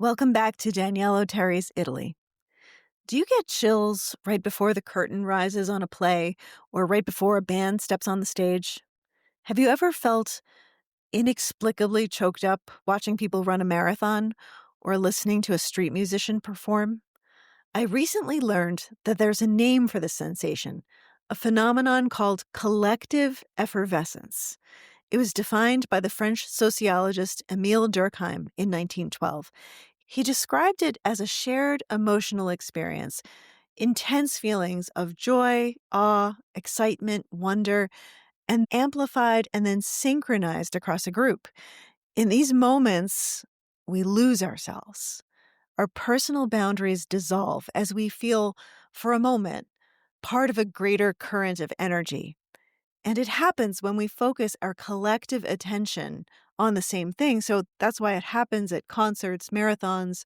Welcome back to Danielle Terry's Italy. Do you get chills right before the curtain rises on a play or right before a band steps on the stage? Have you ever felt inexplicably choked up watching people run a marathon or listening to a street musician perform? I recently learned that there's a name for this sensation, a phenomenon called collective effervescence. It was defined by the French sociologist Émile Durkheim in 1912. He described it as a shared emotional experience, intense feelings of joy, awe, excitement, wonder, and amplified and then synchronized across a group. In these moments, we lose ourselves. Our personal boundaries dissolve as we feel, for a moment, part of a greater current of energy. And it happens when we focus our collective attention on the same thing. So that's why it happens at concerts, marathons,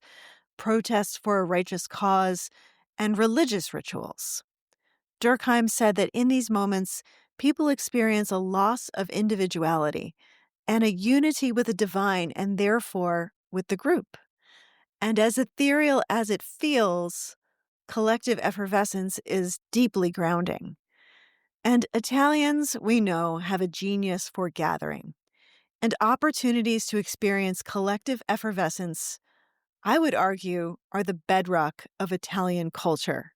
protests for a righteous cause, and religious rituals. Durkheim said that in these moments, people experience a loss of individuality and a unity with the divine and therefore with the group. And as ethereal as it feels, collective effervescence is deeply grounding. And Italians, we know, have a genius for gathering. And opportunities to experience collective effervescence, I would argue, are the bedrock of Italian culture.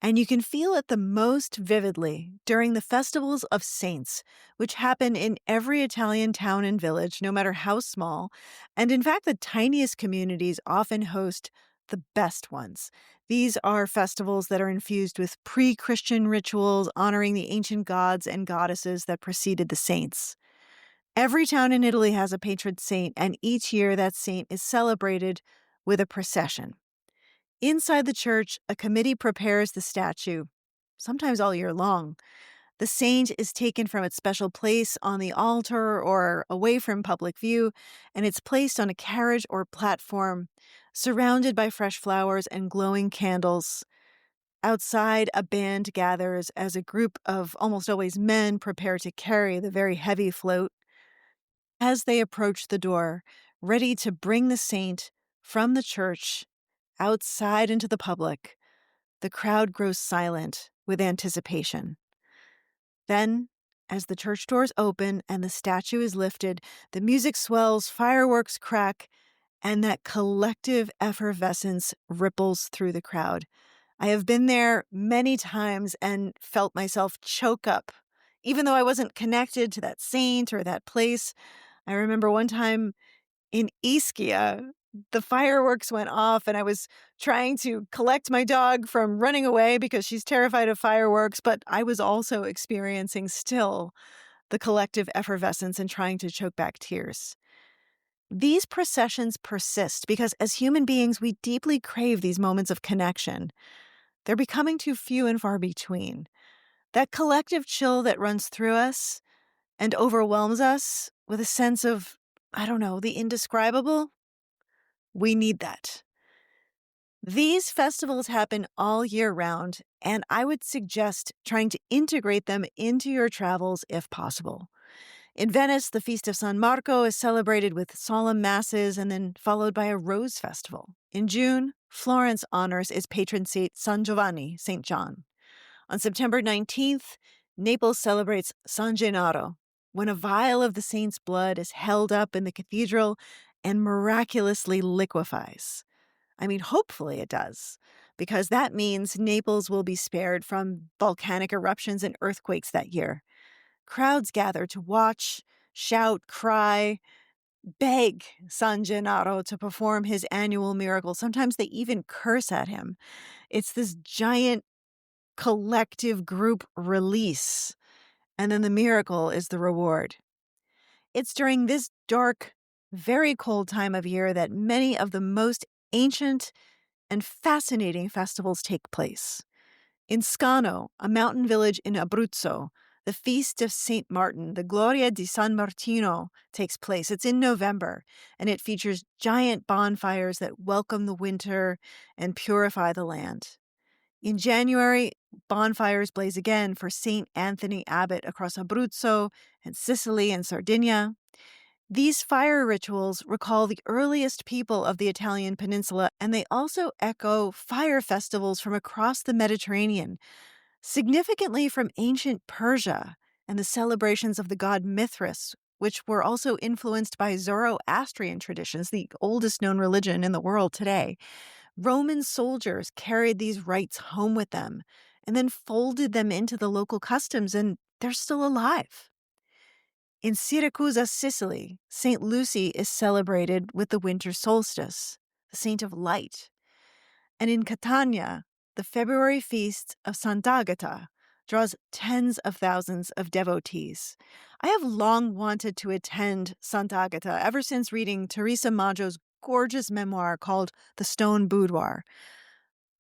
And you can feel it the most vividly during the festivals of saints, which happen in every Italian town and village, no matter how small. And in fact, the tiniest communities often host the best ones. These are festivals that are infused with pre-Christian rituals honoring the ancient gods and goddesses that preceded the saints. Every town in Italy has a patron saint, and each year that saint is celebrated with a procession. Inside the church, a committee prepares the statue, sometimes all year long. The saint is taken from its special place on the altar or away from public view, and it's placed on a carriage or platform, surrounded by fresh flowers and glowing candles. Outside, a band gathers as a group of almost always men prepare to carry the very heavy float. As they approach the door, ready to bring the saint from the church outside into the public, the crowd grows silent with anticipation. Then, as the church doors open and the statue is lifted, the music swells, fireworks crack, and that collective effervescence ripples through the crowd. I have been there many times and felt myself choke up, even though I wasn't connected to that saint or that place. I remember one time in Ischia, the fireworks went off and I was trying to collect my dog from running away because she's terrified of fireworks, but I was also experiencing still the collective effervescence and trying to choke back tears. These processions persist because as human beings, we deeply crave these moments of connection. They're becoming too few and far between. That collective chill that runs through us and overwhelms us with a sense of, I don't know, the indescribable. We need that. These festivals happen all year round, and I would suggest trying to integrate them into your travels if possible. In Venice, the Feast of San Marco is celebrated with solemn masses and then followed by a rose festival. In June, Florence honors its patron saint San Giovanni, St. John. On September 19th, Naples celebrates San Gennaro, when a vial of the saint's blood is held up in the cathedral and miraculously liquefies. I mean, hopefully it does, because that means Naples will be spared from volcanic eruptions and earthquakes that year. Crowds gather to watch, shout, cry, beg San Gennaro to perform his annual miracle. Sometimes they even curse at him. It's this giant collective group release, and then the miracle is the reward. It's during this dark, very cold time of year that many of the most ancient and fascinating festivals take place. In Scano, a mountain village in Abruzzo, the Feast of St. Martin, the Gloria di San Martino, takes place. It's in November, and it features giant bonfires that welcome the winter and purify the land. In January, bonfires blaze again for St. Anthony Abbot across Abruzzo and Sicily and Sardinia. These fire rituals recall the earliest people of the Italian peninsula, and they also echo fire festivals from across the Mediterranean, significantly from ancient Persia and the celebrations of the god Mithras, which were also influenced by Zoroastrian traditions, the oldest known religion in the world today. Roman soldiers carried these rites home with them and then folded them into the local customs, and they're still alive. In Syracuse, Sicily, St. Lucy is celebrated with the winter solstice, the saint of light. And in Catania, the February feast of Sant'Agata draws tens of thousands of devotees. I have long wanted to attend Sant'Agata ever since reading Teresa Maggio's gorgeous memoir called The Stone Boudoir.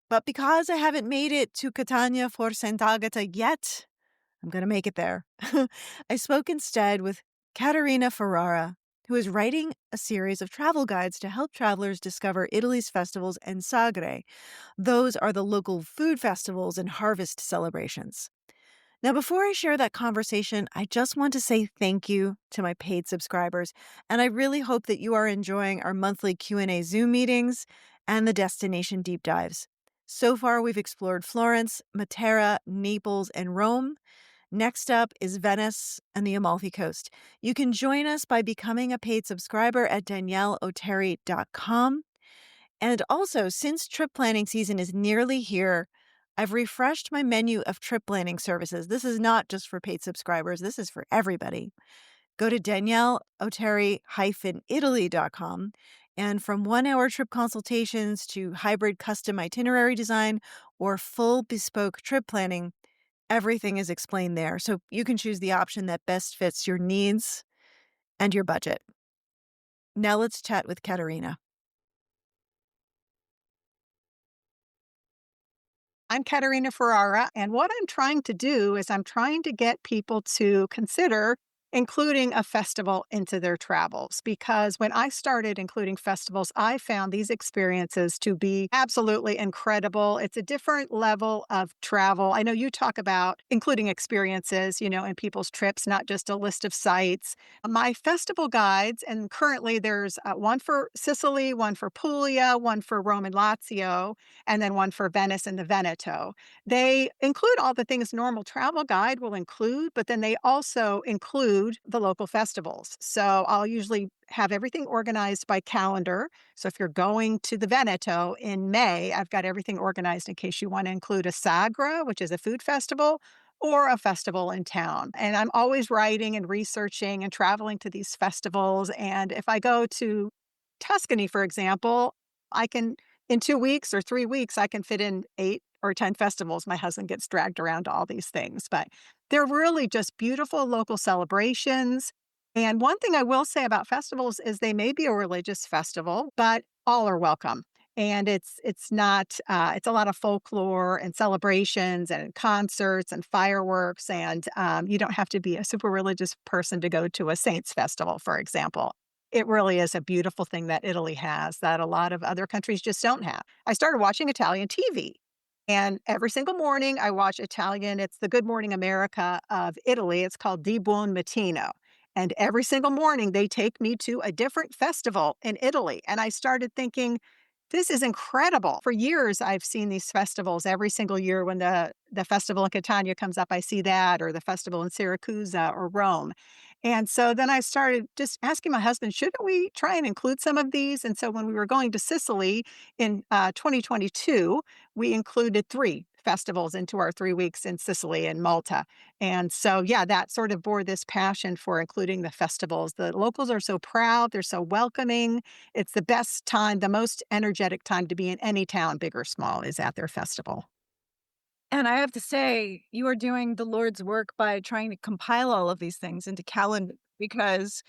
But because I haven't made it to Catania for Sant'Agata yet, I'm going to make it there. I spoke instead with Katerina Ferrara, who is writing a series of travel guides to help travelers discover Italy's festivals and sagre. Those are the local food festivals and harvest celebrations. Now, before I share that conversation, I just want to say thank you to my paid subscribers, and I really hope that you are enjoying our monthly Q&A Zoom meetings and the destination deep dives. So far, we've explored Florence, Matera, Naples, and Rome. Next up is Venice and the Amalfi Coast. You can join us by becoming a paid subscriber at danielleoteri.com. And also, since trip planning season is nearly here, I've refreshed my menu of trip planning services. This is not just for paid subscribers. This is for everybody. Go to danielleoteri-italy.com. And from 1-hour trip consultations to hybrid custom itinerary design or full bespoke trip planning, everything is explained there, so you can choose the option that best fits your needs and your budget. Now let's chat with Katerina. I'm Katerina Ferrara, and what I'm trying to do is I'm trying to get people to consider including a festival into their travels. Because when I started including festivals, I found these experiences to be absolutely incredible. It's a different level of travel. I know you talk about including experiences, in people's trips, not just a list of sites. My festival guides, and currently there's one for Sicily, one for Puglia, one for Rome and Lazio, and then one for Venice and the Veneto. They include all the things normal travel guide will include, but then they also include the local festivals. So I'll usually have everything organized by calendar. So if you're going to the Veneto in May, I've got everything organized in case you want to include a sagra, which is a food festival, or a festival in town. And I'm always writing and researching and traveling to these festivals. And if I go to Tuscany, for example, I can, in 2 weeks or 3 weeks, I can fit in 8 or 10 festivals. My husband gets dragged around to all these things, but they're really just beautiful local celebrations. And one thing I will say about festivals is they may be a religious festival, but all are welcome. And it's not it's a lot of folklore and celebrations and concerts and fireworks. And you don't have to be a super religious person to go to a saints festival, for example. It really is a beautiful thing that Italy has that a lot of other countries just don't have. I started watching Italian TV. And every single morning I watch Italian. It's the Good Morning America of Italy. It's called Di Buon Mattino. And every single morning they take me to a different festival in Italy. And I started thinking, this is incredible. For years, I've seen these festivals every single year when the festival in Catania comes up, I see that, or the festival in Syracuse or Rome. And so then I started just asking my husband, shouldn't we try and include some of these? And so when we were going to Sicily in 2022, we included 3 festivals into our 3 weeks in Sicily and Malta. And so, yeah, that sort of bore this passion for including the festivals. The locals are so proud, they're so welcoming. It's the best time, the most energetic time to be in any town, big or small, is at their festival. And I have to say, you are doing the Lord's work by trying to compile all of these things into calendar because,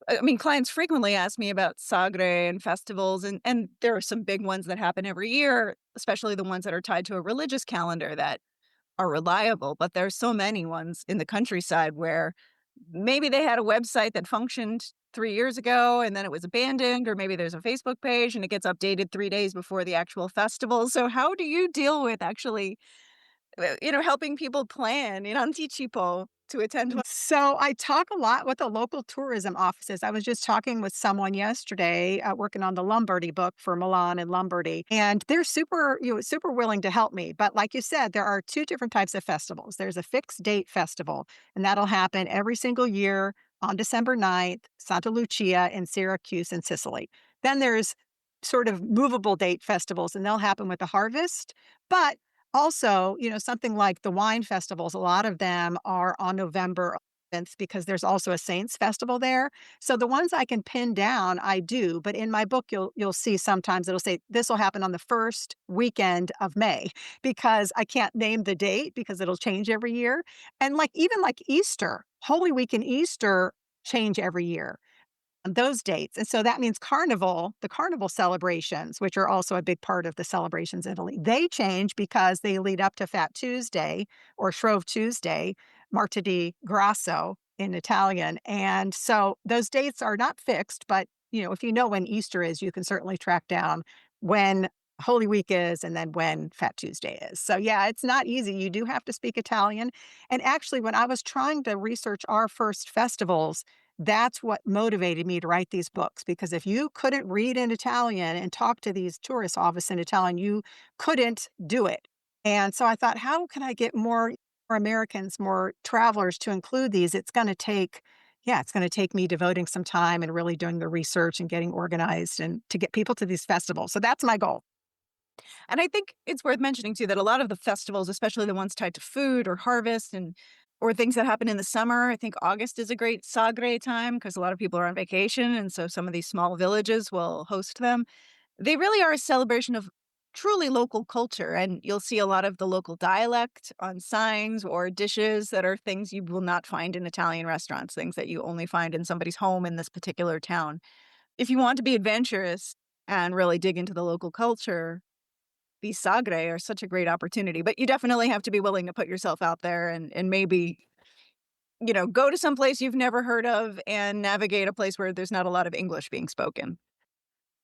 I mean, clients frequently ask me about sagre and festivals, and there are some big ones that happen every year, especially the ones that are tied to a religious calendar that are reliable, but there's so many ones in the countryside where maybe they had a website that functioned 3 years ago and then it was abandoned, or maybe there's a Facebook page and it gets updated 3 days before the actual festival. So how do you deal with actually helping people plan in anticipo to attend one. So I talk a lot with the local tourism offices. I was just talking with someone yesterday, working on the Lombardy book for Milan and Lombardy, and they're super willing to help me. But like you said, there are two different types of festivals. There's a fixed date festival, and that'll happen every single year on December 9th, Santa Lucia in Syracuse in Sicily. Then there's sort of movable date festivals, and they'll happen with the harvest. But also, something like the wine festivals, a lot of them are on November 11th because there's also a Saints festival there. So the ones I can pin down, I do. But in my book, you'll see sometimes it'll say this will happen on the first weekend of May because I can't name the date because it'll change every year. And like even like Easter, Holy Week and Easter change every year on those dates. And so that means the carnival celebrations, which are also a big part of the celebrations in Italy, they change because they lead up to Fat Tuesday or Shrove Tuesday, Martedì Grasso in Italian. And so those dates are not fixed, but if you know when Easter is, you can certainly track down when Holy Week is and then when Fat Tuesday is. So yeah, it's not easy. You do have to speak Italian. And actually, when I was trying to research our first festivals, that's what motivated me to write these books, because if you couldn't read in Italian and talk to these tourist office in Italian, you couldn't do it. And so I thought, how can I get more Americans, more travelers to include these? It's going to take me devoting some time and really doing the research and getting organized and to get people to these festivals. So that's my goal. And I think it's worth mentioning too that a lot of the festivals, especially the ones tied to food or harvest and or things that happen in the summer, I think August is a great sagre time because a lot of people are on vacation, and so some of these small villages will host them. They really are a celebration of truly local culture, and you'll see a lot of the local dialect on signs or dishes that are things you will not find in Italian restaurants, things that you only find in somebody's home in this particular town. If you want to be adventurous and really dig into the local culture, these sagre are such a great opportunity, but you definitely have to be willing to put yourself out there and maybe, go to some place you've never heard of and navigate a place where there's not a lot of English being spoken.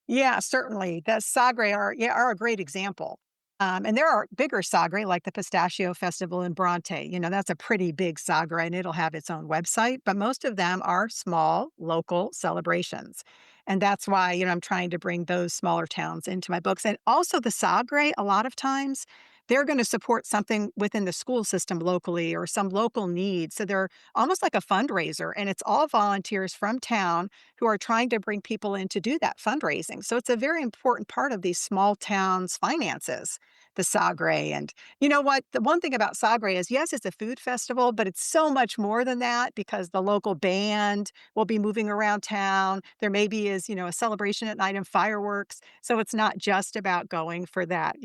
Yeah, certainly. The Sagre are a great example. And there are bigger Sagre, like the Pistachio Festival in Bronte. That's a pretty big Sagre, and it'll have its own website. But most of them are small, local celebrations. And that's why, I'm trying to bring those smaller towns into my books. And also the Sagre, a lot of times, they're going to support something within the school system locally or some local need. So they're almost like a fundraiser. And it's all volunteers from town who are trying to bring people in to do that fundraising. So it's a very important part of these small towns' finances, the Sagre. And you know what? The one thing about Sagre is, yes, it's a food festival, but it's so much more than that because the local band will be moving around town. There maybe is, a celebration at night and fireworks. So it's not just about going for that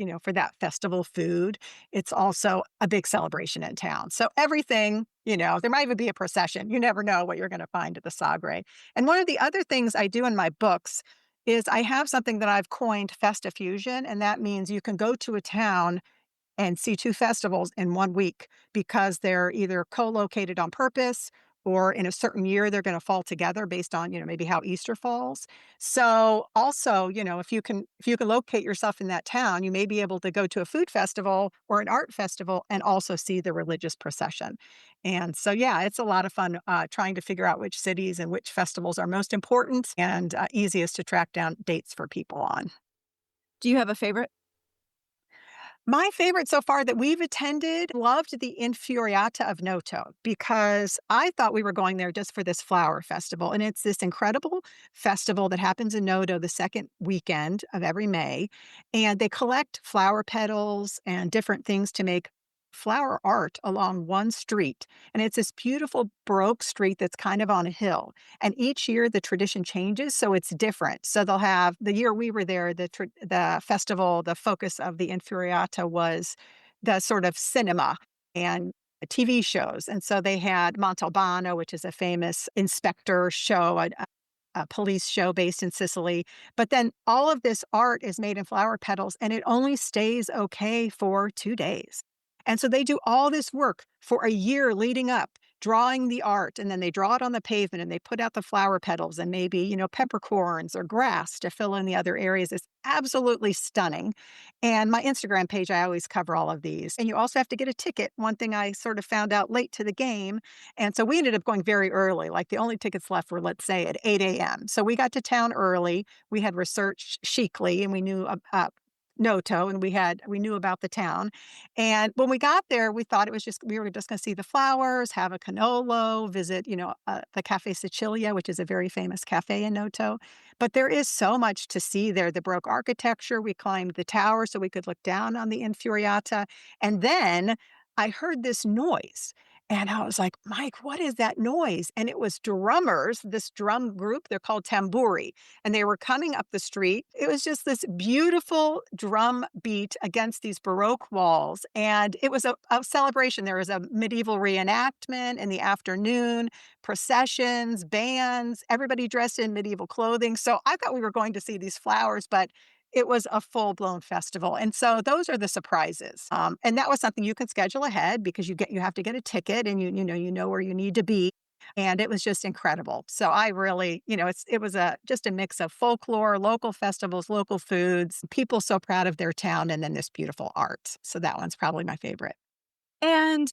festival food. It's also a big celebration in town. So everything, there might even be a procession. You never know what you're going to find at the Sagre. And one of the other things I do in my books is I have something that I've coined festifusion, and that means you can go to a town and see 2 festivals in 1 week because they're either co-located on purpose or in a certain year they're gonna fall together based on, maybe how Easter falls. So, also, if you can locate yourself in that town, you may be able to go to a food festival or an art festival and also see the religious procession. And so, yeah, it's a lot of fun, trying to figure out which cities and which festivals are most important and, easiest to track down dates for people on. Do you have a favorite? My favorite so far that we've attended, loved the Infiorata of Noto because I thought we were going there just for this flower festival. And it's this incredible festival that happens in Noto the second weekend of every May. And they collect flower petals and different things to make flower art along one street. And it's this beautiful Baroque street that's kind of on a hill. And each year the tradition changes, so it's different. So they'll have the year we were there, the festival, the focus of the Infuriata was the sort of cinema and TV shows. And so they had Montalbano, which is a famous inspector show, a police show based in Sicily. But then all of this art is made in flower petals and it only stays okay for 2 days. And so they do all this work for a year leading up, drawing the art, and then they draw it on the pavement and they put out the flower petals and maybe, peppercorns or grass to fill in the other areas. It's absolutely stunning. And my Instagram page, I always cover all of these. And you also have to get a ticket. One thing I sort of found out late to the game. And so we ended up going very early. Like the only tickets left were, let's say, at 8 a.m. So we got to town early. We had researched chicly and we knew Noto, and we knew about the town. And when we got there, we thought we were just going to see the flowers, have a canolo, visit, the Cafe Sicilia, which is a very famous cafe in Noto. But there is so much to see there. The Baroque architecture. We climbed the tower so we could look down on the Infiorata, and then I heard this noise. And I was like, Mike, what is that noise? And it was drummers, this drum group. They're called tamburi, and they were coming up the street. It was just this beautiful drum beat against these Baroque walls. And it was a celebration. There was a medieval reenactment in the afternoon, processions, bands, everybody dressed in medieval clothing. So I thought we were going to see these flowers, but it was a full-blown festival. And so those are the surprises. And that was something you can schedule ahead because you have to get a ticket and you know where you need to be. And it was just incredible. So I really, it was just a mix of folklore, local festivals, local foods, people so proud of their town, and then this beautiful art. So that one's probably my favorite. And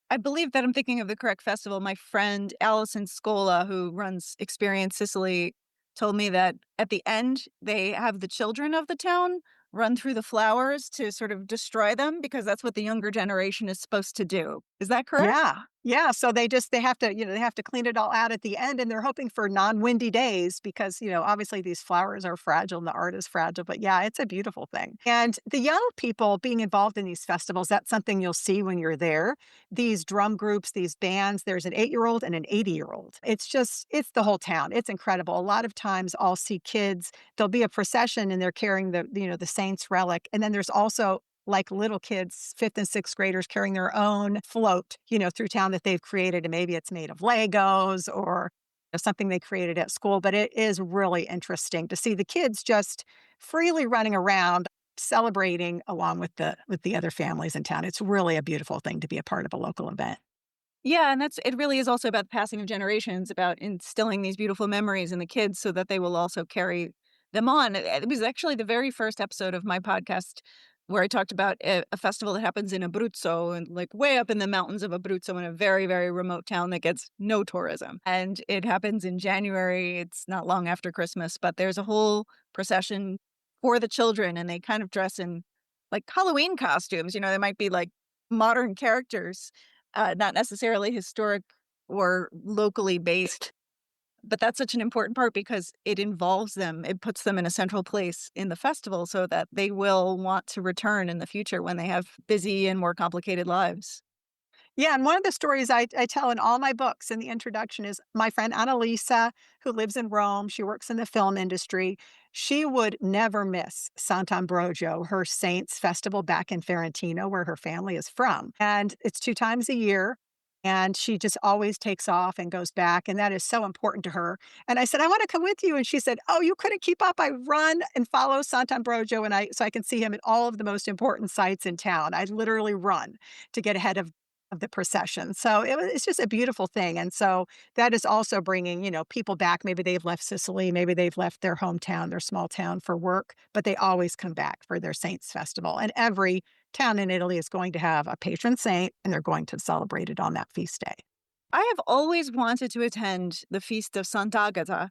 I believe that I'm thinking of the correct festival. My friend Allison Scola, who runs Experience Sicily, told me that at the end, they have the children of the town run through the flowers to sort of destroy them because that's what the younger generation is supposed to do. Is that correct? Yeah. Yeah. So they have to, they have to clean it all out at the end, and they're hoping for non-windy days because, obviously these flowers are fragile and the art is fragile, but yeah, it's a beautiful thing. And the young people being involved in these festivals, that's something you'll see when you're there. These drum groups, these bands, there's an 8-year-old and an 80-year-old. It's the whole town. It's incredible. A lot of times I'll see kids, there'll be a procession and they're carrying the saint's relic. And then there's also like little kids, 5th and 6th graders carrying their own float, through town that they've created. And maybe it's made of Legos or something they created at school. But it is really interesting to see the kids just freely running around, celebrating along with the other families in town. It's really a beautiful thing to be a part of a local event. Yeah, and it really is also about the passing of generations, about instilling these beautiful memories in the kids so that they will also carry them on. It was actually the very first episode of my podcast where I talked about a festival that happens in Abruzzo and like way up in the mountains of Abruzzo in a very, very remote town that gets no tourism. And it happens in January. It's not long after Christmas, but there's a whole procession for the children and they kind of dress in like Halloween costumes. They might be like modern characters, not necessarily historic or locally based. But that's such an important part because it involves them. It puts them in a central place in the festival so that they will want to return in the future when they have busy and more complicated lives. Yeah, and one of the stories I tell in all my books in the introduction is my friend Annalisa, who lives in Rome. She works in the film industry. She would never miss Sant'Ambrogio, her saint's festival back in Ferentino, where her family is from. And it's 2 times a year. And she just always takes off and goes back. And that is so important to her. And I said, I want to come with you. And she said, oh, you couldn't keep up. I run and follow Sant'Ambrogio. So I can see him at all of the most important sites in town. I literally run to get ahead of the procession. So it's just a beautiful thing. And so that is also bringing, people back. Maybe they've left Sicily, maybe they've left their hometown, their small town for work, but they always come back for their Saints Festival. And every town in Italy is going to have a patron saint, and they're going to celebrate it on that feast day. I have always wanted to attend the Feast of Sant'Agata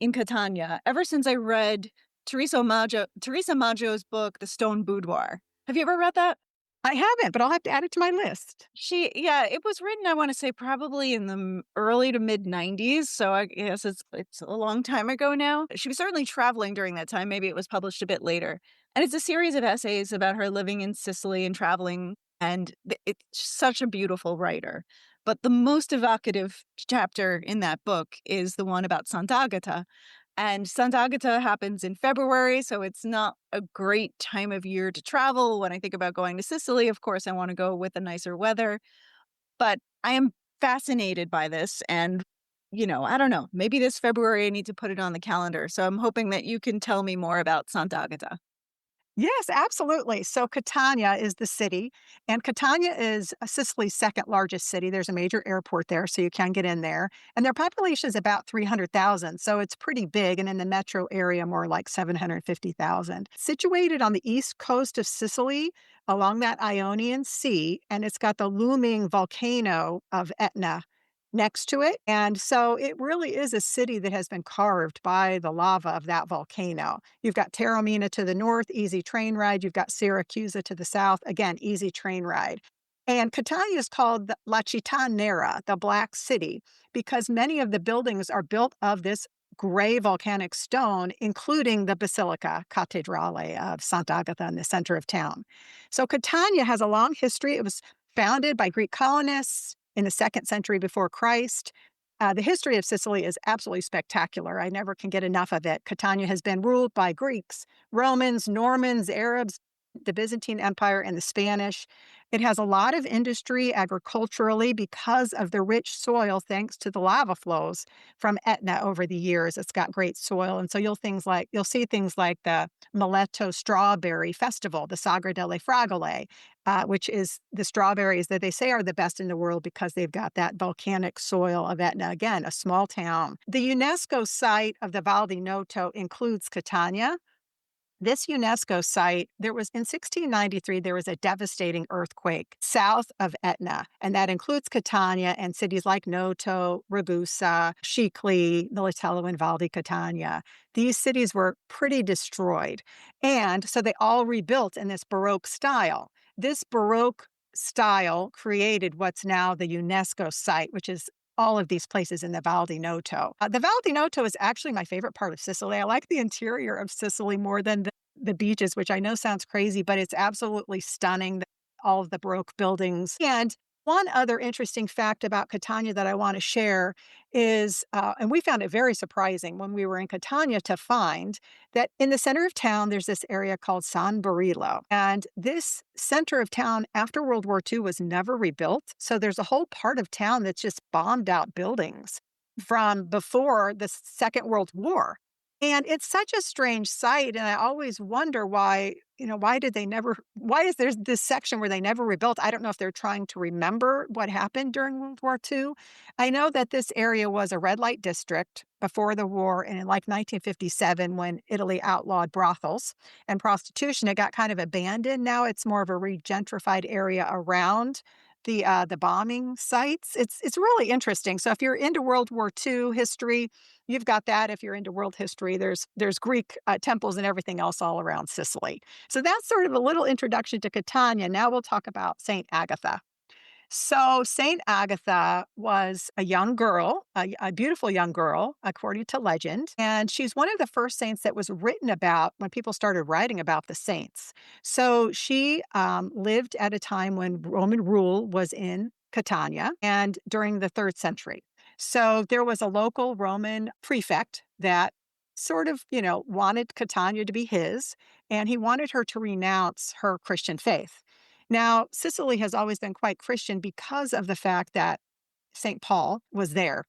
in Catania ever since I read Teresa Maggio's book, The Stone Boudoir. Have you ever read that? I haven't, but I'll have to add it to my list. It was written, I want to say, probably in the early to mid 90s. So I guess it's a long time ago now. She was certainly traveling during that time. Maybe it was published a bit later. And it's a series of essays about her living in Sicily and traveling. And it's such a beautiful writer. But the most evocative chapter in that book is the one about Sant'Agata. And Sant'Agata happens in February, so it's not a great time of year to travel. When I think about going to Sicily, of course, I want to go with the nicer weather. But I am fascinated by this. And, I don't know, maybe this February I need to put it on the calendar. So I'm hoping that you can tell me more about Sant'Agata. Yes, absolutely. So Catania is the city, and Catania is Sicily's second largest city. There's a major airport there, so you can get in there. And their population is about 300,000, so it's pretty big. And in the metro area, more like 750,000. Situated on the east coast of Sicily, along that Ionian Sea, and it's got the looming volcano of Etna next to it. And so it really is a city that has been carved by the lava of that volcano. You've got Taormina to the north, easy train ride. You've got Siracusa to the south, again, easy train ride. And Catania is called La Città Nera, the Black City, because many of the buildings are built of this gray volcanic stone, including the Basilica Catedrale of Sant'Agata in the center of town. So Catania has a long history. It was founded by Greek colonists in the second century before Christ. The history of Sicily is absolutely spectacular. I never can get enough of it. Catania has been ruled by Greeks, Romans, Normans, Arabs, the Byzantine Empire, and the Spanish. It has a lot of industry agriculturally because of the rich soil, thanks to the lava flows from Etna over the years. It's got great soil, and so you'll see things like the Mileto Strawberry Festival, the Sagra delle Fragole, which is the strawberries that they say are the best in the world because they've got that volcanic soil of Etna. Again, a small town. The UNESCO site of the Val di Noto includes Catania. This UNESCO site, there was in 1693, there was a devastating earthquake south of Etna, and that includes Catania and cities like Noto, Ragusa, Scicli, Militello, and Val di Catania. These cities were pretty destroyed. And so they all rebuilt in this Baroque style. This Baroque style created what's now the UNESCO site, which is all of these places in the Val di Noto. The Val di Noto is actually my favorite part of Sicily. I like the interior of Sicily more than the beaches, which I know sounds crazy, but it's absolutely stunning. All of the Baroque buildings. And one other interesting fact about Catania that I want to share is, and we found it very surprising when we were in Catania to find that in the center of town, there's this area called San Barillo. And this center of town after World War II was never rebuilt. So there's a whole part of town that's just bombed out buildings from before the Second World War. And it's such a strange sight. And I always wonder why, why is there this section where they never rebuilt? I don't know if they're trying to remember what happened during World War II. I know that this area was a red light district before the war. And in like 1957, when Italy outlawed brothels and prostitution, it got kind of abandoned. Now it's more of a regentrified area around the bombing sites. It's really interesting. So if you're into World War II history, you've got that. If you're into world history, there's Greek temples and everything else all around Sicily. So that's sort of a little introduction to Catania. Now we'll talk about Saint Agatha. So Saint Agatha was a young girl, a beautiful young girl, according to legend. And she's one of the first saints that was written about when people started writing about the saints. So she lived at a time when Roman rule was in Catania and during the third century. So there was a local Roman prefect that sort of, wanted Catania to be his, and he wanted her to renounce her Christian faith. Now, Sicily has always been quite Christian because of the fact that St. Paul was there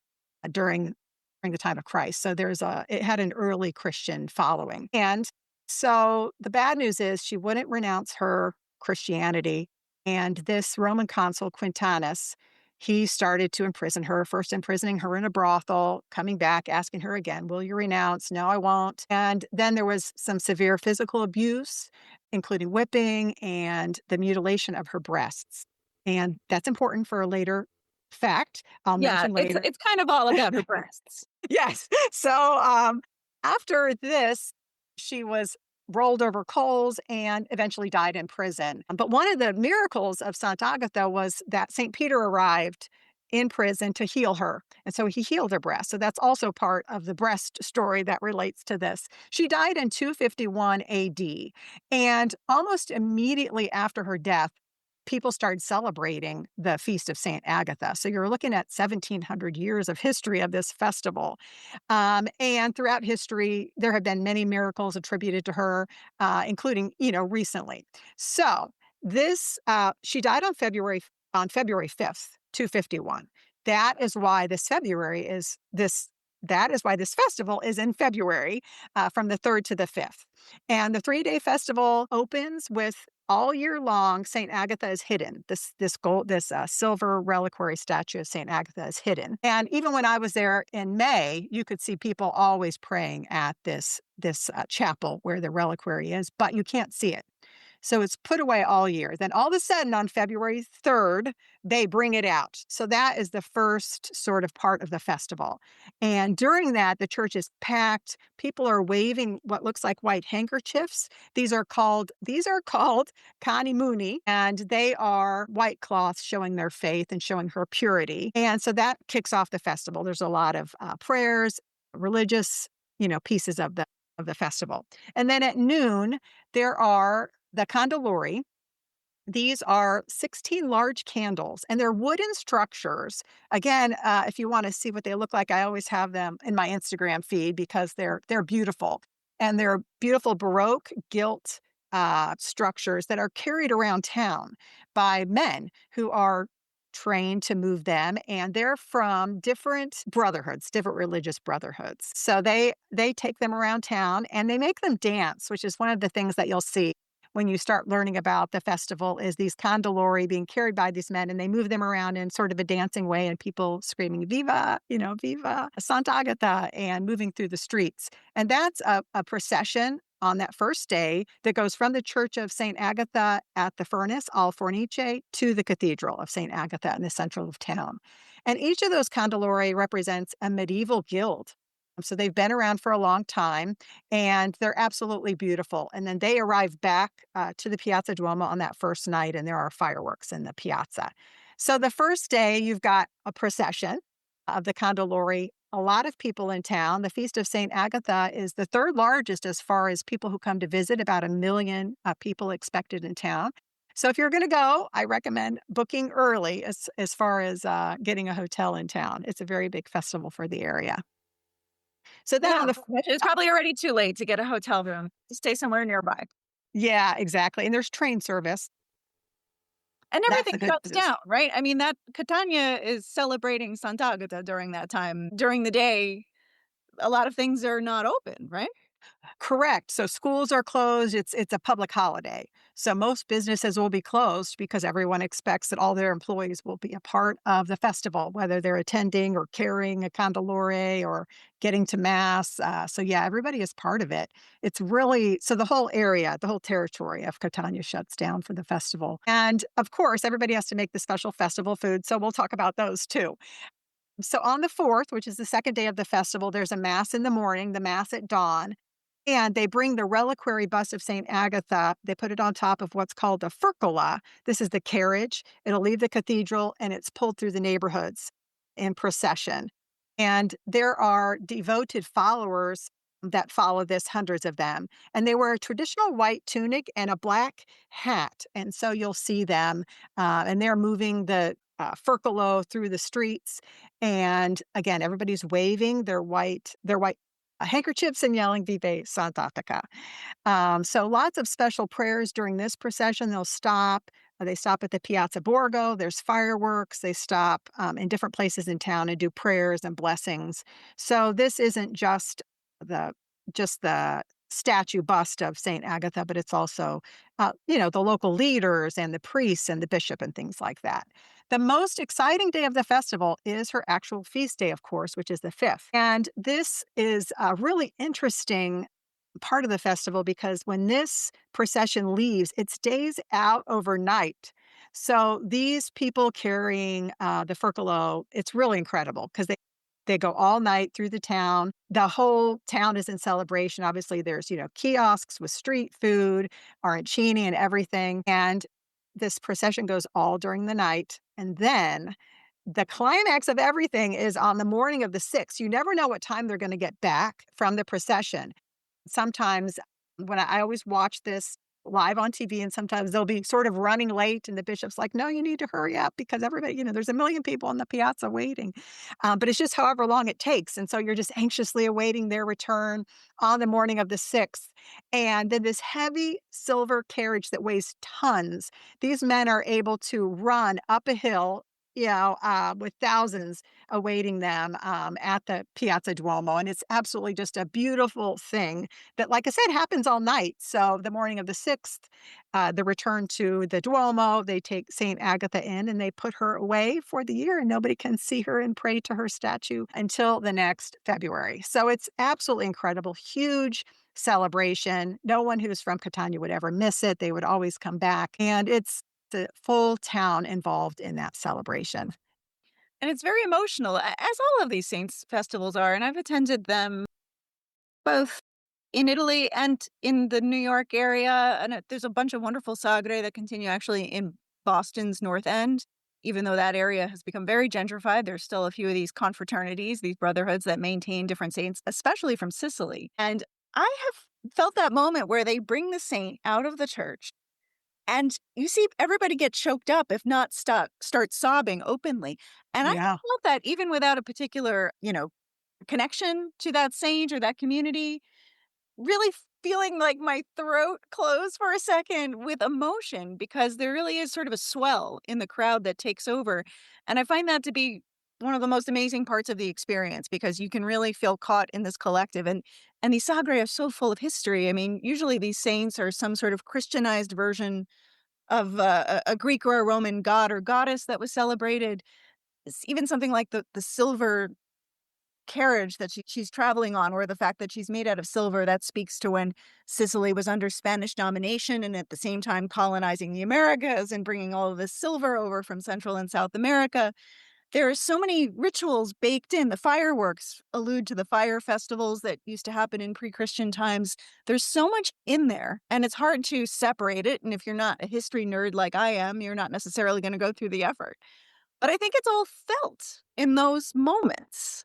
during the time of Christ. So it had an early Christian following. And so the bad news is she wouldn't renounce her Christianity. And this Roman consul, Quintanus, he started to imprison her, first imprisoning her in a brothel, coming back, asking her again, will you renounce? No, I won't. And then there was some severe physical abuse, including whipping and the mutilation of her breasts. And that's important for a later fact I'll Yeah, mention it's later. it's kind of all about her breasts. Yes. So, after this, she was rolled over coals and eventually died in prison. But one of the miracles of Sant'Agata was that St. Peter arrived in prison to heal her. And so he healed her breast. So that's also part of the breast story that relates to this. She died in 251 AD. And almost immediately after her death, people started celebrating the Feast of St. Agatha. So you're looking at 1,700 years of history of this festival. And throughout history, there have been many miracles attributed to her, including, recently. So she died on February 5th, 251. That is why this February is this that is why this festival is in February, from the 3rd to the 5th. And the 3-day festival opens with all year long, St. Agatha is hidden. This silver reliquary statue of St. Agatha is hidden. And even when I was there in May, you could see people always praying at this chapel where the reliquary is, but you can't see it. So it's put away all year. Then all of a sudden on February 3rd, they bring it out. So that is the first sort of part of the festival. And during that, the church is packed. People are waving what looks like white handkerchiefs. These are called kanimuni, and they are white cloths showing their faith and showing her purity. And so that kicks off the festival. There's a lot of prayers, religious, pieces of the festival. And then at noon, there are the candelori. These are 16 large candles, and they're wooden structures. Again, if you want to see what they look like, I always have them in my Instagram feed because they're beautiful, and they're beautiful baroque gilt structures that are carried around town by men who are trained to move them, and they're from different brotherhoods, different religious brotherhoods. So they take them around town and they make them dance, which is one of the things that you'll see when you start learning about the festival is these candelori being carried by these men, and they move them around in sort of a dancing way and people screaming viva, viva Sant'Agata, and moving through the streets. And that's a procession on that first day that goes from the church of St. Agatha at the Furnace, Al Fornice, to the cathedral of St. Agatha in the central of town. And each of those candelori represents a medieval guild. So they've been around for a long time, and they're absolutely beautiful. And then they arrive back to the Piazza Duomo on that first night, and there are fireworks in the piazza. So the first day, you've got a procession of the candelori, a lot of people in town. The Feast of St. Agatha is the third largest as far as people who come to visit, about 1 million people expected in town. So if you're going to go, I recommend booking early as far as getting a hotel in town. It's a very big festival for the area. So then on Yeah, the which is probably already too late to get a hotel room to stay somewhere nearby. Yeah, exactly, and there's train service. And That's everything the good shuts news. down, right? I mean, that Catania is celebrating Sant'Agata during that time. During the day, a lot of things are not open, right? Correct, so schools are closed, it's a public holiday, so most businesses will be closed because everyone expects that all their employees will be a part of the festival, whether they're attending or carrying a candelore or getting to mass, so yeah, everybody is part of it. It's really so the whole area, the whole territory of Catania shuts down for the festival, and, of course, everybody has to make the special festival food, so we'll talk about those too. So on the 4th, which is the second day of the festival, there's a mass in the morning, the mass at dawn, and they bring the reliquary bust of St. Agatha. They put it on top of what's called a furcola. This is the carriage. It'll leave the cathedral and it's pulled through the neighborhoods in procession. And there are devoted followers that follow this, hundreds of them. And they wear a traditional white tunic and a black hat. And so you'll see them, and they're moving the furcolo through the streets. And again, everybody's waving their white handkerchiefs and yelling Vive Sant'Agata. So lots of special prayers during this procession. They stop at the Piazza Borgo. There's fireworks. They stop in different places in town and do prayers and blessings. So this isn't the just the statue bust of Saint Agatha, but it's also, the local leaders and the priests and the bishop and things like that. The most exciting day of the festival is her actual feast day, of course, which is the 5th. And this is a really interesting part of the festival because when this procession leaves, it stays out overnight. So these people carrying the furcolo, it's really incredible because they go all night through the town. The whole town is in celebration. Obviously, there's kiosks with street food, arancine, and everything. And this procession goes all during the night, and then the climax of everything is on the morning of the 6th. You never know what time they're going to get back from the procession. Sometimes when I always watch this live on TV, and sometimes they'll be sort of running late, and the bishop's like, "No, you need to hurry up because everybody, there's 1 million people in the piazza waiting." But it's just however long it takes, and so you're just anxiously awaiting their return on the morning of the 6th. And then this heavy silver carriage that weighs tons, these men are able to run up a hill, with thousands awaiting them at the Piazza Duomo. And it's absolutely just a beautiful thing that, like I said, happens all night. So the morning of the 6th, the return to the Duomo, they take St. Agatha in and they put her away for the year, and nobody can see her and pray to her statue until the next February. So it's absolutely incredible. Huge celebration. No one who's from Catania would ever miss it. They would always come back. And it's the full town involved in that celebration. And it's very emotional, as all of these saints festivals are. And I've attended them both in Italy and in the New York area. And there's a bunch of wonderful sagre that continue actually in Boston's North End. Even though that area has become very gentrified, there's still a few of these confraternities, these brotherhoods that maintain different saints, especially from Sicily. And I have felt that moment where they bring the saint out of the church and you see everybody get choked up, if not start sobbing openly. And I Yeah. felt that even without a particular, connection to that saint or that community, really feeling like my throat close for a second with emotion because there really is sort of a swell in the crowd that takes over. And I find that to be one of the most amazing parts of the experience because you can really feel caught in this collective. And these sagre are so full of history. I mean, usually these saints are some sort of Christianized version of a Greek or a Roman god or goddess that was celebrated. It's even something like the silver carriage that she's traveling on, or the fact that she's made out of silver, that speaks to when Sicily was under Spanish domination and at the same time colonizing the Americas and bringing all of this silver over from Central and South America. There are so many rituals baked in. The fireworks allude to the fire festivals that used to happen in pre-Christian times. There's so much in there, and it's hard to separate it. And if you're not a history nerd like I am, you're not necessarily going to go through the effort. But I think it's all felt in those moments.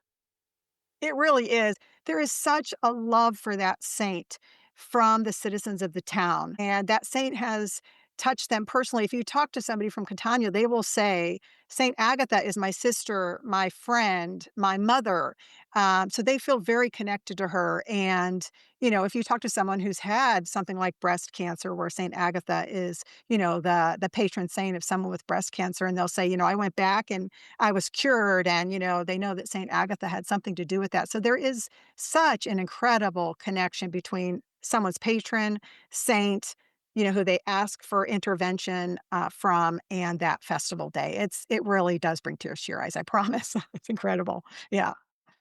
It really is. There is such a love for that saint from the citizens of the town, and that saint has touched them personally. If you talk to somebody from Catania, they will say, Saint Agatha is my sister, my friend, my mother. So they feel very connected to her. And, if you talk to someone who's had something like breast cancer, where Saint Agatha is, the patron saint of someone with breast cancer, and they'll say, I went back and I was cured. And, they know that Saint Agatha had something to do with that. So there is such an incredible connection between someone's patron, saint, who they ask for intervention from, and that festival day. It really does bring tears to your eyes, I promise. It's incredible. Yeah.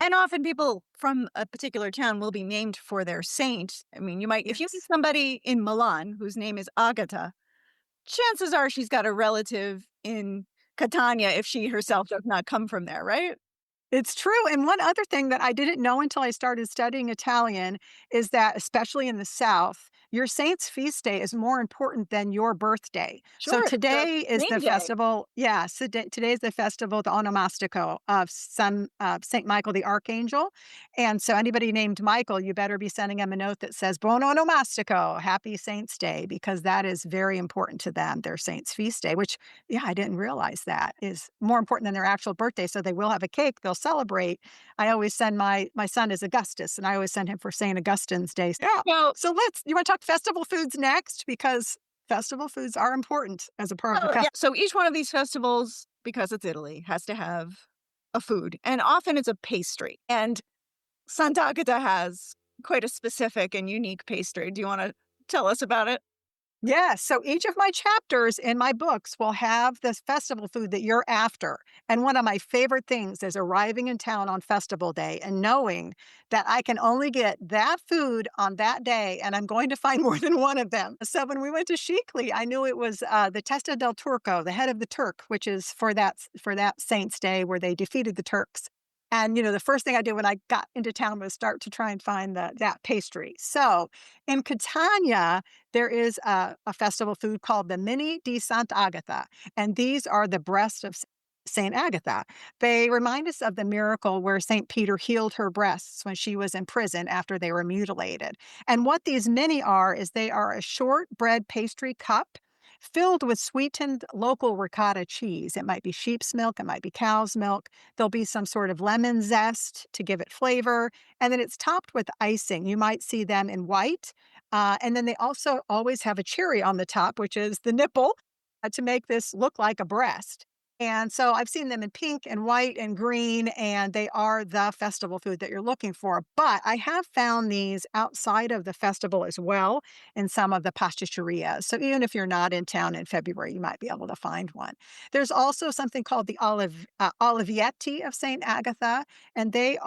And often people from a particular town will be named for their saint. I mean, if you meet Yes. somebody in Milan whose name is Agata, chances are she's got a relative in Catania if she herself does not come from there, right? It's true, and one other thing that I didn't know until I started studying Italian is that, especially in the South, your saint's feast day is more important than your birthday. So Sure, the today is name the day. festival, yeah, so today is the festival, the onomastico of Saint Michael the Archangel, and so anybody named Michael, you better be sending him a note that says, "Buon onomastico, happy Saint's Day," because that is very important to them, their saint's feast day, which, yeah, I didn't realize that is more important than their actual birthday, so they will have a cake, they'll celebrate. I always send my son is Augustus, and I always send him for St. Augustine's Day. Yeah. Well, So you wanna talk festival foods next? Because festival foods are important as a part of the yeah. So each one of these festivals, because it's Italy, has to have a food, and often it's a pastry. And Sant'Agata has quite a specific and unique pastry. Do you want to tell us about it? Yes. So each of my chapters in my books will have this festival food that you're after. And one of my favorite things is arriving in town on festival day and knowing that I can only get that food on that day and I'm going to find more than one of them. So when we went to Shikli, I knew it was the Testa del Turco, the head of the Turk, which is for that saint's day where they defeated the Turks. And, the first thing I did when I got into town was start to try and find that pastry. So in Catania, there is a festival food called the Minne di Sant'Agata, and these are the breasts of Saint Agatha. They remind us of the miracle where Saint Peter healed her breasts when she was in prison after they were mutilated. And what these mini are is they are a short bread pastry cup filled with sweetened local ricotta cheese. It might be sheep's milk, it might be cow's milk. There'll be some sort of lemon zest to give it flavor, and then it's topped with icing. You might see them in white, and then they also always have a cherry on the top, which is the nipple, to make this look like a breast. And so I've seen them in pink and white and green, and they are the festival food that you're looking for. But I have found these outside of the festival as well in some of the pasticerias. So even if you're not in town in February, you might be able to find one. There's also something called the Olivetti of St. Agatha, and they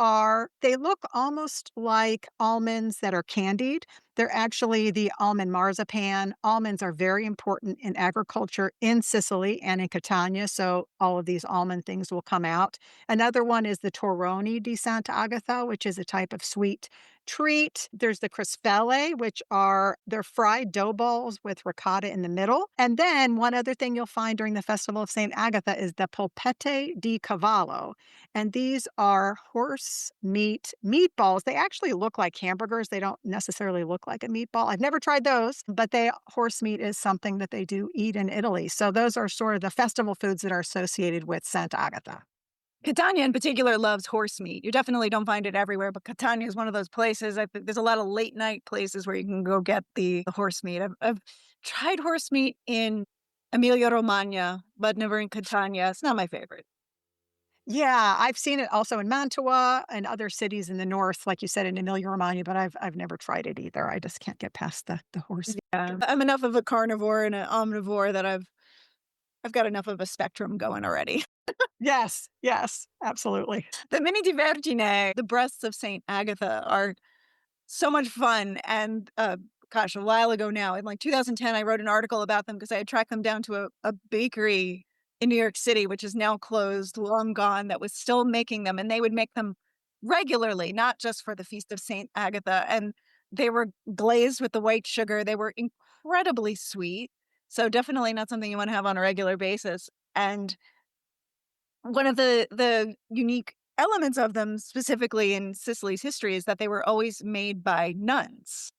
look almost like almonds that are candied. They're actually the almond marzipan. Almonds are very important in agriculture in Sicily and in Catania, so all of these almond things will come out. Another one is the torroni di Sant'Agatha, which is a type of sweet treat. There's the crispelle, which are they're fried dough balls with ricotta in the middle. And then one other thing you'll find during the Festival of St. Agatha is the polpette di cavallo. And these are horse meat meatballs. They actually look like hamburgers. They don't necessarily look like a meatball. I've never tried those, but horse meat is something that they do eat in Italy. So those are sort of the festival foods that are associated with Santa Agatha. Catania in particular loves horse meat. You definitely don't find it everywhere, but Catania is one of those places. I think there's a lot of late night places where you can go get the horse meat. I've tried horse meat in Emilia Romagna, but never in Catania. It's not my favorite. Yeah, I've seen it also in Mantua and other cities in the north, like you said, in Emilia-Romagna, but I've never tried it either. I just can't get past the horse Yeah, factor. I'm enough of a carnivore and an omnivore that I've got enough of a spectrum going already. Yes, yes, absolutely. The Mini di Vergine, the breasts of Saint Agatha, are so much fun. And gosh, a while ago now, in like 2010, I wrote an article about them because I had tracked them down to a bakery in New York City, which is now closed, long gone, that was still making them. And they would make them regularly, not just for the Feast of Saint Agatha. And they were glazed with the white sugar. They were incredibly sweet. So definitely not something you want to have on a regular basis. And one of the unique elements of them, specifically in Sicily's history, is that they were always made by nuns,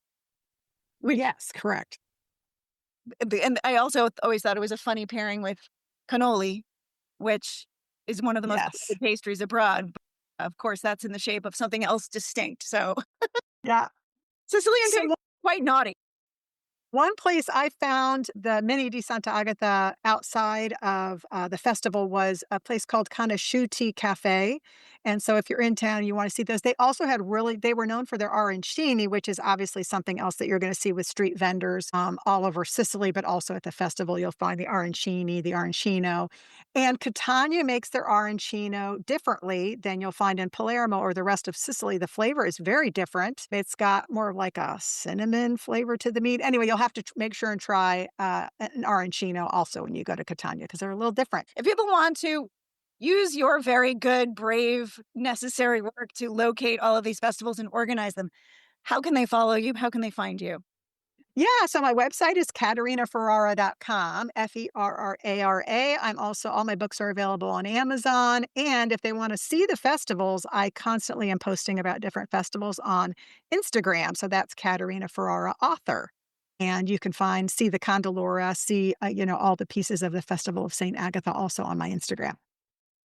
which Yes, correct. and I also always thought it was a funny pairing with cannoli, which is one of the most Yes. beloved pastries abroad. But of course, that's in the shape of something else distinct. So Yeah. Sicilian So taste quite naughty. one place I found the Minne di Sant'Agata outside of, the festival was a place called Conosciuti Cafe, and so if you're in town, you wanna see those. They also had they were known for their arancini, which is obviously something else that you're gonna see with street vendors, all over Sicily, but also at the festival, you'll find the arancini, the arancino, and Catania makes their arancino differently than you'll find in Palermo or the rest of Sicily. The flavor is very different. It's got more of like a cinnamon flavor to the meat. Anyway, you'll have to make sure and try an arancino also when you go to Catania because they're a little different. If people want to use your very good, brave, necessary work to locate all of these festivals and organize them, how can they follow you? How can they find you? Yeah, so my website is katerinaferrara.com, Ferrara. I'm also all my books are available on Amazon, and if they wanna see the festivals, I constantly am posting about different festivals on Instagram, so that's Katerina Ferrara Author, and you can see the candelora, see, all the pieces of the Festival of St. Agatha also on my Instagram.